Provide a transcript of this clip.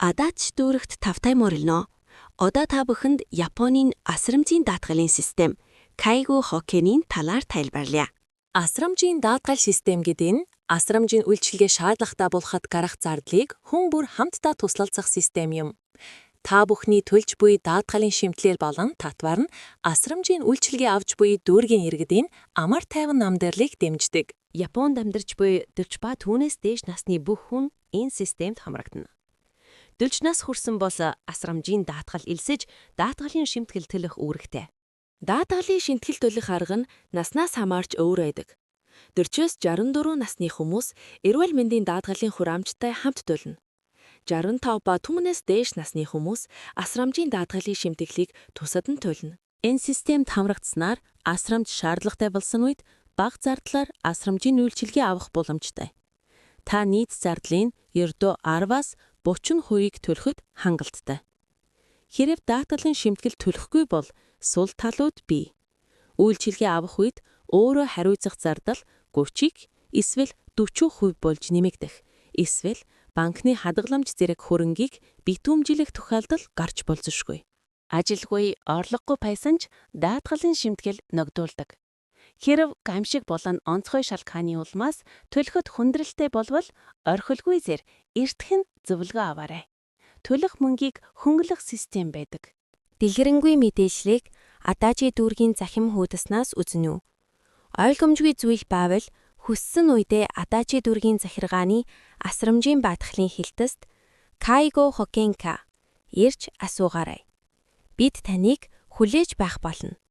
Адаач дүүрэгт тавтай морилно. Одоо та бүхэнд Японийн асрамжийн даатгалын систем Kaigo Hoken-ийн талаар тайлбарлая. Асрамжийн даатгал систем гэдэг нь асрамжийн үйлчилгээ шаардлагатай болоход гарах зардлыг хүн бүр хамтдаа туслалцах систем юм. Та бүхний төлж буй даатгалын шимтлэл болон татвар нь асрамжийн үйлчилгээ авч буй дүүргийн иргэдийн амар тайван намдэрлыг дэмждэг. Японд амьдарч буй 40 ба түүнээс дээш насны бүх хүн энэ системд хамрагдана. 40 нас хүрсэн бол асрамжийн даатгал элсэж даатгалын шимтгэл төлөх үүрэгтэй. Даатгалын шимтгэл төлөх арга нь наснаас хамаарч өөр байдаг. 40-с 64 насны хүмүүс эрүүл мэндийн даатгалын хураамжтай хамт төлнө. 65 ба түүнээс дээш насны хүмүүс асрамжийн даатгалын шимтгэлийг тусад нь төлнө. Энэ системд хамрагдсанаар асрамж шаардлагатай болсон үед бага зардлаар асрамжийн үйлчилгээ авах боломжтой. Та нийт зардлын ердөө 10-аас 30%-ийг төлөхөд хангалттай. Хэрэв даатгалын шимтгэл төлөхгүй бол сул талууд бий. Үйлчилгээ авах үед өөрөө хариуцах зардал 30-ийг эсвэл 40% болж нэмэгдэх. Эсвэл банкны хадгаламж зэрэг хөрөнгийг битүүмжлэх тохиолдол гарч болзошгүй. Ажилгүй, орлогогүй пайсанч даатгалын шимтгэл ногдуулдаг. Хэрэв гамшиг болон онцгой шалтгааны улмаас төлөхөд хүндрэлтэй болвол орхилгүй зэр эртхэн зөвлөгөө аваарай. Төлөх мөнгийг хөнгөлөх систем байдаг. Дэлгэрэнгүй мэдээллийг Адачи дүүргийн захим хуудаснаас үзнэ үү? Ойлгомжгүй зүйл байвал хүссэн үедээ Адачи дүүргийн захиргааны асрамжийн даатгалын хэлтэст Kaigo Hoken-ка ирж асуугаарай. Бид таныг хүлээж байх болно.